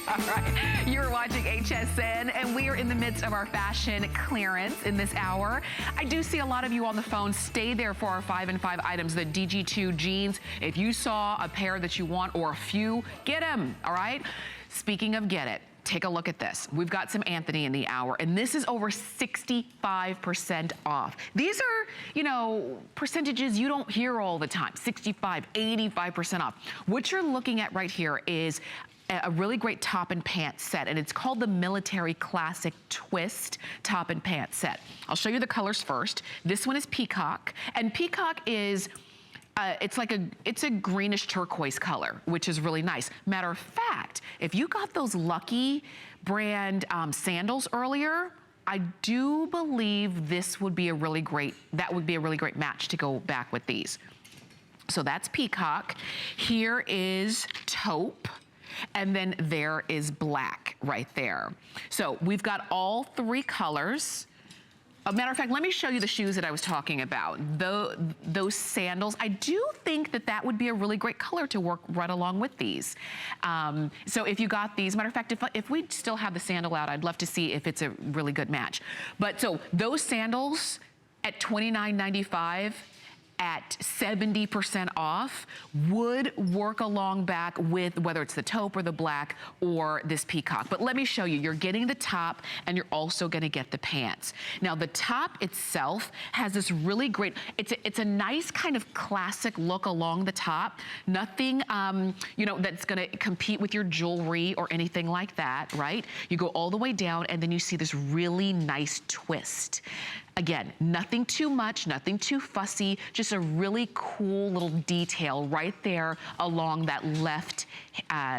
All right, you're watching HSN, and we are in the midst of our fashion clearance in this hour. I do see a lot of you on the phone. Stay there for our 5 and 5 items, the DG2 jeans. If you saw a pair that you want or a few, get them, all right? Speaking of get it, take a look at this. We've got some Antthony in the hour, and this is over 65% off. These are, you know, percentages you don't hear all the time. 65, 85% off. What you're looking at right here is a really great top and pant set, and it's called the Military Classic Twist top and pant set. I'll show you the colors first. This one is Peacock, and Peacock is it's a greenish turquoise color, which is really nice. Matter of fact, if you got those Lucky brand sandals earlier, I do believe this would be a really great, that would be a really great match to go back with these. So that's Peacock. Here is Taupe. And then there is black right there. So we've got all 3 colors. A matter of fact, let me show you the shoes that I was talking about. Those sandals, I do think that that would be a really great color to work right along with these. So if you got these, matter of fact, if we still have the sandal out, I'd love to see if it's a really good match. But so those sandals at $29.95, at 70% off would work along back with whether it's the taupe or the black or this peacock. But let me show you, you're getting the top and you're also gonna get the pants. Now the top itself has this really great, it's a nice kind of classic look along the top. Nothing, you know, that's gonna compete with your jewelry or anything like that, right? You go all the way down and then you see this really nice twist. Again, nothing too much, nothing too fussy, just a really cool little detail right there along that left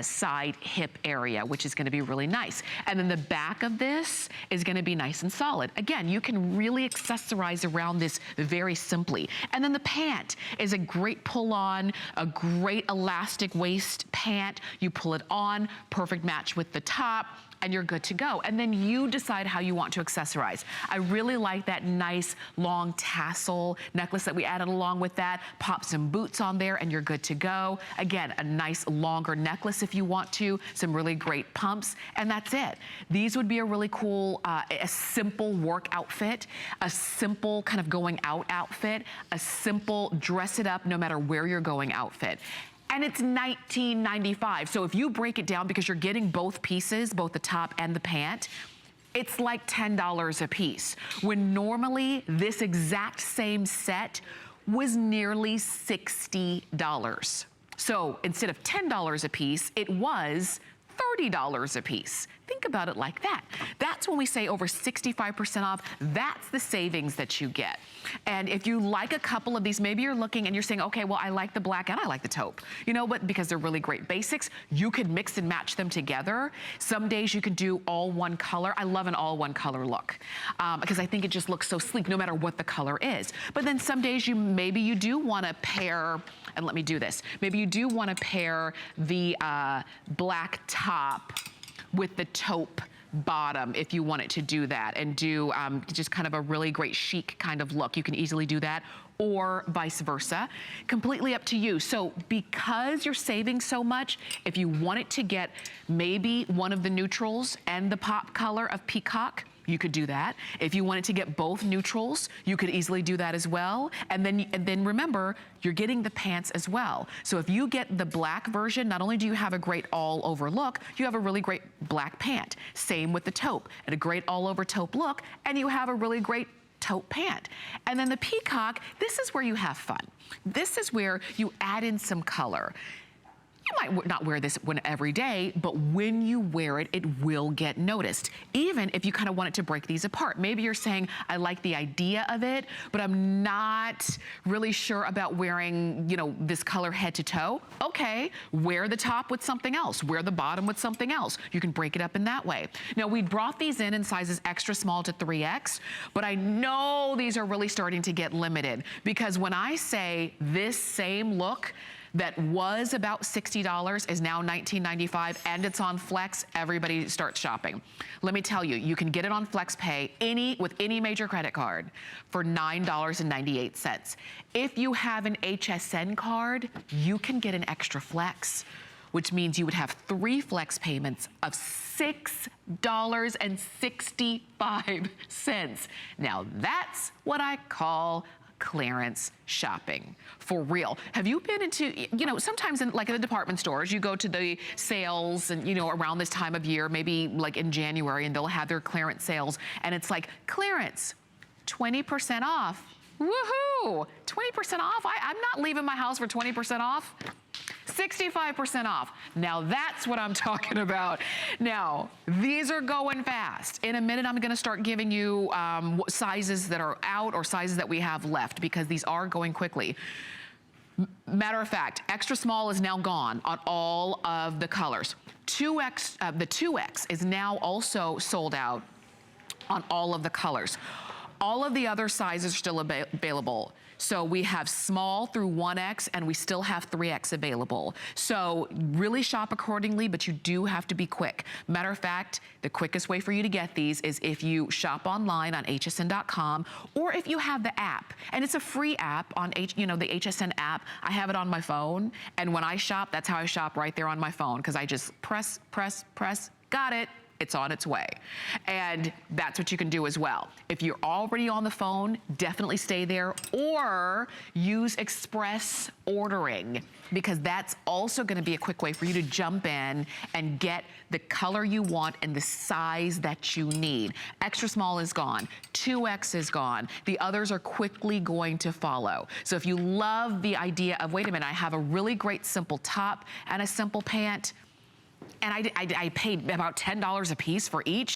side hip area, which is gonna be really nice. And then the back of this is gonna be nice and solid. Again, you can really accessorize around this very simply. And then the pant is a great pull on, a great elastic waist pant. You pull it on, perfect match with the top, and you're good to go. And then you decide how you want to accessorize. I really like that nice long tassel necklace that we added along with that. Pop some boots on there and you're good to go. Again, a nice longer necklace if you want to, some really great pumps, and that's it. These would be a really cool, a simple work outfit, a simple kind of going out outfit, a simple dress it up no matter where you're going outfit. And it's $19.95. So if you break it down, because you're getting both pieces, both the top and the pant, it's like $10 a piece. When normally this exact same set was nearly $60. So instead of $10 a piece, it was $30 a piece. Think about it like that. That's when we say over 65% off, that's the savings that you get. And if you like a couple of these, maybe you're looking and you're saying, okay, well, I like the black and I like the taupe. You know what, because they're really great basics, you could mix and match them together. Some days you could do all one color. I love an all one color look because I think it just looks so sleek no matter what the color is. But then some days maybe you do want to pair, and let me do this, maybe you do want to pair the black top with the taupe bottom if you wanted to do that and do just kind of a really great chic kind of look. You can easily do that, or vice versa. Completely up to you. So because you're saving so much, if you wanted to get maybe one of the neutrals and the pop color of Peacock, you could do that. If you wanted to get both neutrals, you could easily do that as well. And then remember, you're getting the pants as well. So if you get the black version, not only do you have a great all over look, you have a really great black pant. Same with the taupe, and a great all over taupe look, and you have a really great taupe pant. And then the peacock, this is where you have fun. This is where you add in some color. You might not wear this one every day, but when you wear it, it will get noticed. Even if you kind of wanted to break these apart. Maybe you're saying, I like the idea of it, but I'm not really sure about wearing, you know, this color head to toe. Okay, wear the top with something else. Wear the bottom with something else. You can break it up in that way. Now, we brought these in sizes extra small to 3X, but I know these are really starting to get limited because when I say this same look, that was about $60 is now $19.95 and it's on Flex, everybody starts shopping. Let me tell you, you can get it on Flex Pay with any major credit card for $9.98. If you have an HSN card, you can get an extra Flex. which means you would have 3 flex payments of $6.65. Now that's what I call clearance shopping. For real. Have you been into, you know, sometimes in the department stores, you go to the sales and, you know, around this time of year, maybe like in January, and they'll have their clearance sales, and it's like, clearance, 20% off. Woohoo! 20% off? I'm not leaving my house for 20% off. 65% off. Now that's what I'm talking about. Now, these are going fast. In a minute, I'm gonna start giving you sizes that are out or sizes that we have left, because these are going quickly. Matter of fact, extra small is now gone on all of the colors. 2X, the 2X is now also sold out on all of the colors. All of the other sizes are still available. So we have small through 1X, and we still have 3X available. So really shop accordingly, but you do have to be quick. Matter of fact, the quickest way for you to get these is if you shop online on hsn.com, or if you have the app. And it's a free app on the HSN app. I have it on my phone, and when I shop, that's how I shop, right there on my phone, because I just press, got it. It's on its way. And that's what you can do as well. If you're already on the phone, definitely stay there, or use express ordering, because that's also gonna be a quick way for you to jump in and get the color you want and the size that you need. Extra small is gone, 2X is gone. The others are quickly going to follow. So if you love the idea of, wait a minute, I have a really great simple top and a simple pant, and I paid about $10 a piece for each,